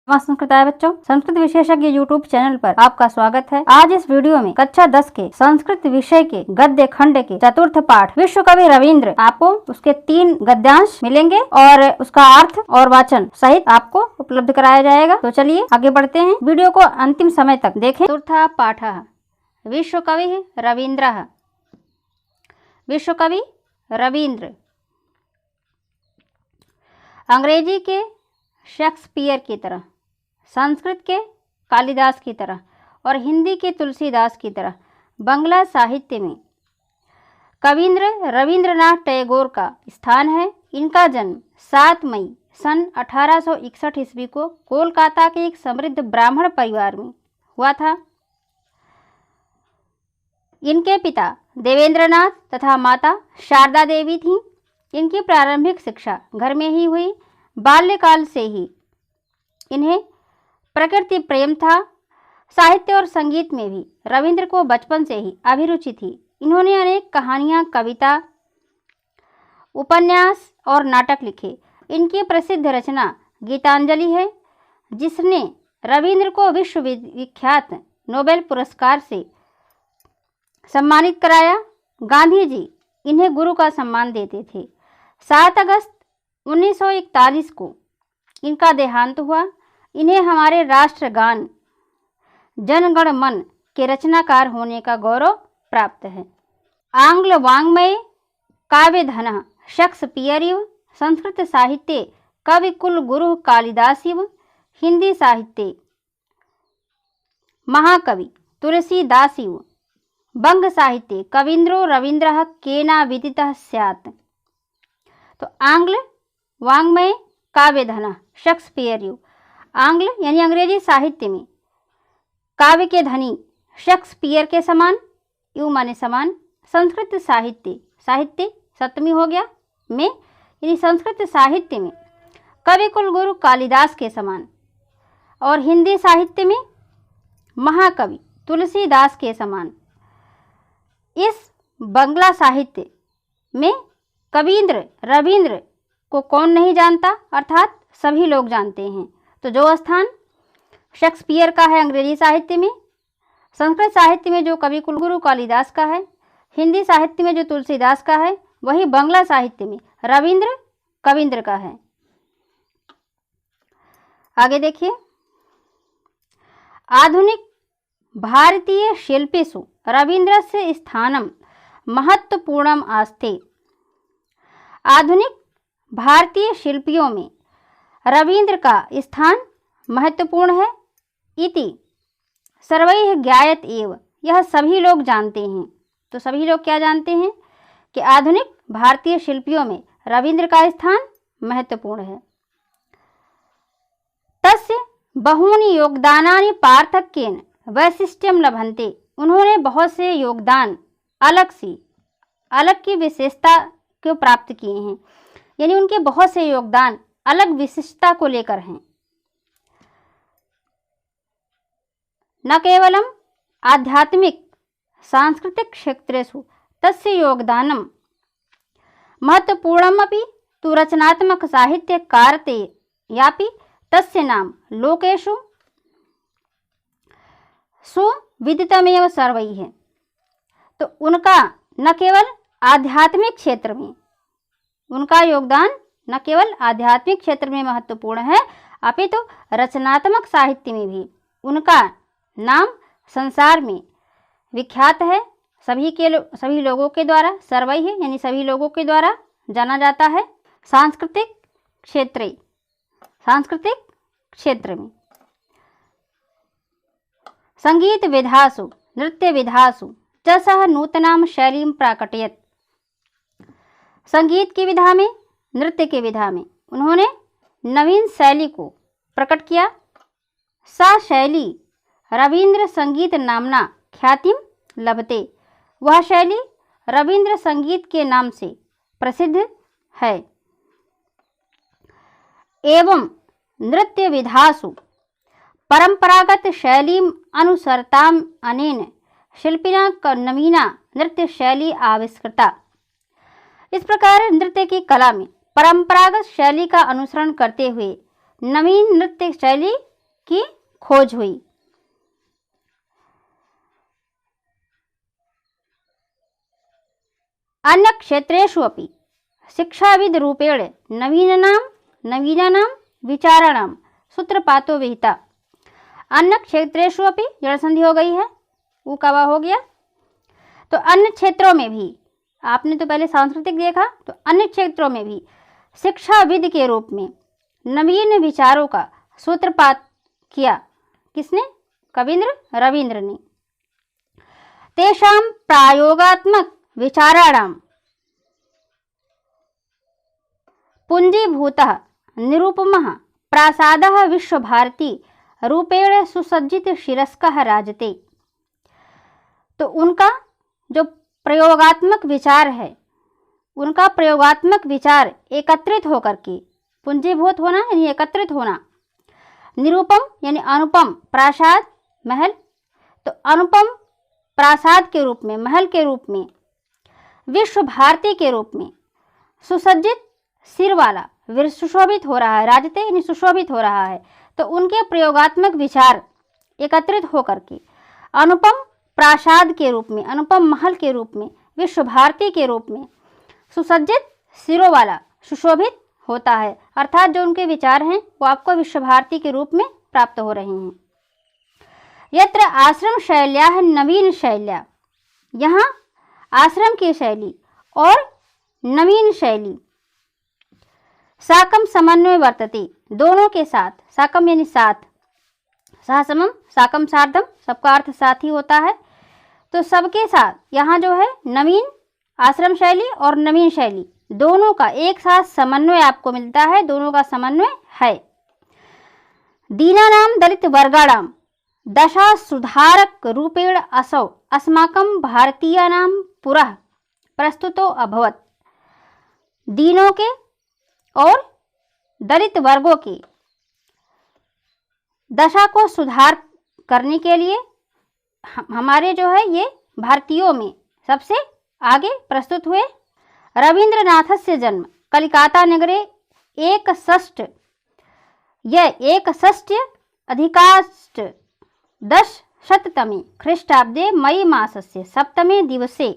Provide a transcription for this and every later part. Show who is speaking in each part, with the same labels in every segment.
Speaker 1: संस्कृताय बच्चों, संस्कृत विशेषज्ञ यूट्यूब चैनल पर आपका स्वागत है। आज इस वीडियो में कक्षा 10 के संस्कृत विषय के गद्य खंड के चतुर्थ पाठ विश्व कवि रविंद्र, आपको उसके 3 गद्यांश मिलेंगे और उसका अर्थ और वाचन सहित आपको उपलब्ध कराया जाएगा। तो चलिए आगे बढ़ते हैं, वीडियो को अंतिम समय तक देखें। चतुर्थ पाठ विश्व कवि रविंद्र। विश्व कवि रविंद्र अंग्रेजी के शेक्सपियर की तरह, संस्कृत के कालिदास की तरह और हिंदी के तुलसीदास की तरह बांग्ला साहित्य में कविंद्र रविंद्रनाथ टैगोर का स्थान है। इनका जन्म 7 मई सन 1861 ईस्वी को कोलकाता के एक समृद्ध ब्राह्मण परिवार में हुआ था। इनके पिता देवेंद्रनाथ तथा माता शारदा देवी थीं। इनकी प्रारंभिक शिक्षा घर में ही हुई। बाल्यकाल से ही इन्हें प्रकृति प्रेम था। साहित्य और संगीत में भी रविंद्र को बचपन से ही अभिरुचि थी। इन्होंने अनेक कहानियाँ, कविता, उपन्यास और नाटक लिखे। इनकी प्रसिद्ध रचना गीतांजलि है, जिसने रविंद्र को विश्वविख्यात नोबेल पुरस्कार से सम्मानित कराया। गांधी जी इन्हें गुरु का सम्मान देते थे। 7 अगस्त 1941 को इनका देहांत हुआ। इन्हें हमारे राष्ट्रगान जन गण मन के रचनाकार होने का गौरव प्राप्त है। आंग्ल वाङ्मय काव्यधनः शेक्सपियर इव, संस्कृत साहित्ये कविकुल गुरु कालिदास इव, हिंदी साहित्ये महाकवि तुलसीदास इव, बंग साहित्ये कवींद्रो रवींद्रः केना विदितः स्यात्। तो आंग्ल वाङ्मय काव्यधनः शेक्सपियर इव, आंग्ल यानी अंग्रेजी साहित्य में काव्य के धनी शेक्सपियर के समान, यू माने समान। संस्कृत साहित्य, साहित्य सप्तमी हो गया में, यानी संस्कृत साहित्य में कवि कुलगुरु कालिदास के समान। और हिंदी साहित्य में महाकवि तुलसीदास के समान। इस बांग्ला साहित्य में कवींद्र रविंद्र को कौन नहीं जानता, अर्थात सभी लोग जानते हैं। तो जो स्थान शेक्सपियर का है अंग्रेजी साहित्य में, संस्कृत साहित्य में जो कवि कुलगुरु कालिदास का है, हिंदी साहित्य में जो तुलसीदास का है, वही बांग्ला साहित्य में रविंद्र कवींद्र का है। आगे देखिए, आधुनिक भारतीय शिल्पेषु रवीन्द्रस्य स्थानं महत्वपूर्णम् आस्ते। आधुनिक भारतीय शिल्पियों में रविंद्र का स्थान महत्वपूर्ण है। इति सर्वैः ज्ञायत एव, यह सभी लोग जानते हैं। तो सभी लोग क्या जानते हैं कि आधुनिक भारतीय शिल्पियों में रविंद्र का स्थान महत्वपूर्ण है। तस्य बहूनि योगदानानि पार्थक्येन वैशिष्ट्यं लभन्ते, उन्होंने बहुत से योगदान अलग की विशेषता को प्राप्त किए हैं, यानी उनके बहुत से योगदान अलग विशिष्टता को लेकर हैं। न केवलम आध्यात्मिक सांस्कृतिक क्षेत्रेषु तस्य योगदानम महत्वपूर्णमपि तु रचनात्मक साहित्य कारते यापि तस्य नाम लोकेषु सुविदितमेव सर्वैः है। तो उनका न केवल आध्यात्मिक क्षेत्र में, उनका योगदान न केवल आध्यात्मिक क्षेत्र में महत्वपूर्ण है, अपितु रचनात्मक साहित्य में भी उनका नाम संसार में विख्यात है। सभी लोगों के द्वारा, सर्वैः यानी सभी लोगों के द्वारा जाना जाता है। सांस्कृतिक क्षेत्र में संगीत विधासु नृत्य विधासु च सः नूतनां शैलीं प्राकटयत्। संगीत की विधा में, नृत्य की विधा में उन्होंने नवीन शैली को प्रकट किया। सा शैली रविंद्र संगीत नामना ख्यातिम लभते, वह शैली रविंद्र संगीत के नाम से प्रसिद्ध है। एवं नृत्य विधासु परंपरागत शैलीम अनुसरताम अनेन शिल्पिना नवीना नृत्य शैली आविष्कृता। इस प्रकार नृत्य की कला में परंपरागत शैली का अनुसरण करते हुए नवीन नृत्य शैली की खोज हुई। अन्य क्षेत्रेषु अपि शिक्षाविद रूपेण नवीनानां विचाराणां सूत्रपातो विहिता। अन्य क्षेत्रेषु अपि जड़ संधि हो गई है, ऊ कवा हो गया। तो अन्य क्षेत्रों में भी, आपने तो पहले सांस्कृतिक देखा, तो अन्य क्षेत्रों में भी शिक्षाविद के रूप में नवीन विचारों का सूत्रपात किया। किसने? कवींद्र रवींद्र ने। तेषां प्रायोगात्मक विचाराणां पुंजीभूतः निरुपमः प्रासादः विश्वभारती रूपेण सुसज्जित शिरस्कः राजते। तो उनका जो प्रयोगात्मक विचार है, उनका प्रयोगात्मक विचार एकत्रित होकर के, पुंजीभूत होना यानी एकत्रित होना, निरुपम यानी अनुपम, प्रासाद महल, तो अनुपम प्रासाद के रूप में, महल के रूप में, विश्व भारती के रूप में, सुसज्जित सिर वाला, सुशोभित हो रहा है, राजते यानी सुशोभित हो रहा है। तो उनके प्रयोगात्मक विचार एकत्रित होकर के अनुपम प्रासाद के रूप में, अनुपम महल के रूप में, विश्व भारती के रूप में, सुसज्जित सिरों वाला, सुशोभित होता है। अर्थात जो उनके विचार हैं वो आपको विश्व भारती के रूप में प्राप्त हो रहे हैं। यत्र आश्रम शैल्या है नवीन शैल्या, यहाँ आश्रम की शैली और नवीन शैली साकम समन्वय वर्तते, दोनों के साथ, साकम यानी साथ, सहसमम साकम सार्धम, सबका अर्थ साथ ही होता है। तो सबके साथ यहाँ जो है नवीन आश्रम शैली और नवीन शैली दोनों का एक साथ समन्वय आपको मिलता है, दोनों का समन्वय है। दीनानाम दलित वर्गाणाम दशा सुधारक रूपेण असौ अस्माकं भारतीयानां पुरः प्रस्तुतो अभवत्। दीनों के और दलित वर्गों की दशा को सुधार करने के लिए हमारे जो है ये भारतीयों में सबसे आगे प्रस्तुत हुए। रवींद्रनाथस्य जन्म कलिकाता नगरे 61+10 ख्रीष्टाब्दे मई मासस्य 7 दिवसे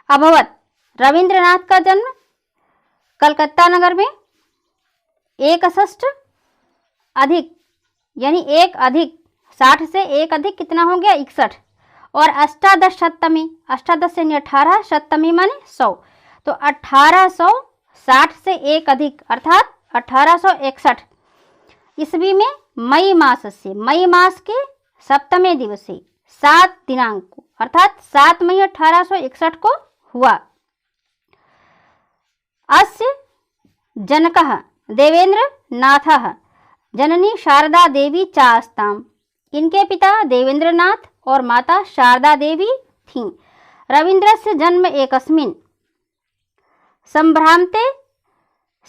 Speaker 1: अभवत्। रवींद्रनाथ का जन्म कलकत्ता नगर में 61 अधिक यानी 1 अधिक 60 से 1 अधिक कितना हो गया 61 और 18 यानी 18 शतमी माने 100, तो 1860 से 1 अधिक अर्थात 1861 ईस्वी में मई मास से, मई मास के 7वें दिवसे 7 दिनांक को अर्थात 7 मई 1861 को हुआ। अस्य जनकः देवेंद्र नाथः जननी शारदा देवी चास्ताम। इनके पिता देवेंद्र नाथ और माता शारदा देवी थीं। रवींद्रस्य जन्म एकस्मिन् संभ्रांते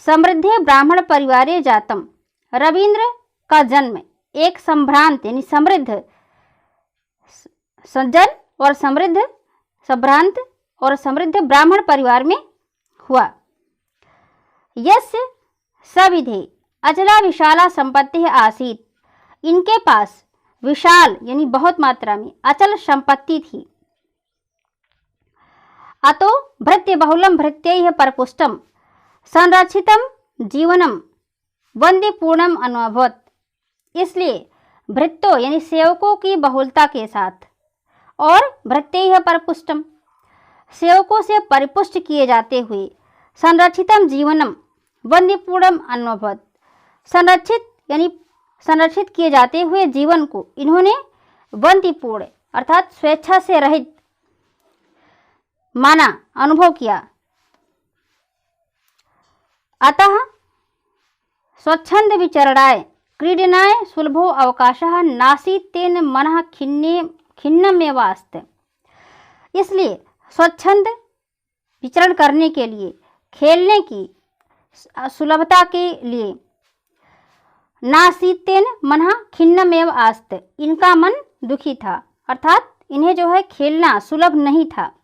Speaker 1: समृद्धे ब्राह्मण परिवारे जातम। रवींद्र का जन्म एक संभ्रांत यानी समृद्ध, सज्जन और समृद्ध, संभ्रांत और समृद्ध ब्राह्मण परिवार में हुआ। यस्य सविधे अचला विशाला संपत्ति आसीत। इनके पास विशाल यानी बहुत मात्रा में अचल संपत्ति थी। अतो भृत्य बहुलम भृत्यैः परपुष्टम संरक्षितम जीवनम वंदीपूर्णम अनुभवत। इसलिए भृत्यों यानी सेवकों की बहुलता के साथ और भृत्यैः परपुष्टम सेवकों से परिपुष्ट किए जाते हुए संरक्षितम जीवनम वंदीपूर्णम अनुभवत। संरक्षित यानी संरक्षित किए जाते हुए जीवन को इन्होंने वंदीपूर्ण अर्थात स्वेच्छा से रहित माना, अनुभव किया। अतः स्वच्छंद विचरणाय क्रीडनाय सुलभो अवकाशः नासीत् तेन मनः खिन्नमेवास्त। इसलिए स्वच्छंद विचरण करने के लिए, खेलने की सुलभता के लिए नासीतेन मनः खिन्नमेव आस्त, इनका मन दुखी था, अर्थात इन्हें जो है खेलना सुलभ नहीं था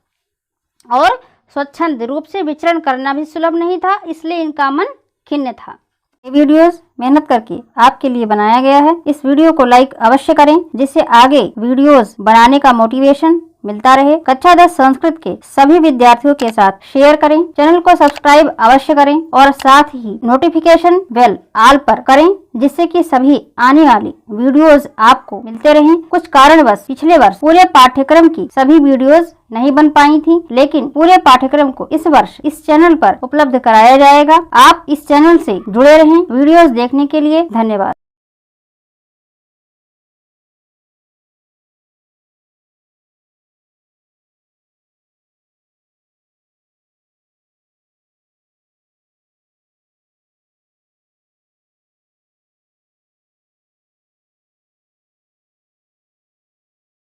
Speaker 1: और स्वच्छंद रूप से विचरण करना भी सुलभ नहीं था, इसलिए इनका मन खिन्न था। ये वीडियोस मेहनत करके आपके लिए बनाया गया है। इस वीडियो को लाइक अवश्य करें, जिससे आगे वीडियोस बनाने का मोटिवेशन मिलता रहे। कक्षा 10 संस्कृत के सभी विद्यार्थियों के साथ शेयर करें। चैनल को सब्सक्राइब अवश्य करें और साथ ही नोटिफिकेशन बेल ऑल पर करें, जिससे कि सभी आने वाली वीडियोस आपको मिलते रहें। कुछ कारणवश पिछले वर्ष पूरे पाठ्यक्रम की सभी वीडियोस नहीं बन पाई थी, लेकिन पूरे पाठ्यक्रम को इस वर्ष इस चैनल पर उपलब्ध कराया जाएगा। आप इस चैनल से जुड़े रहें। वीडियोस देखने के लिए धन्यवाद।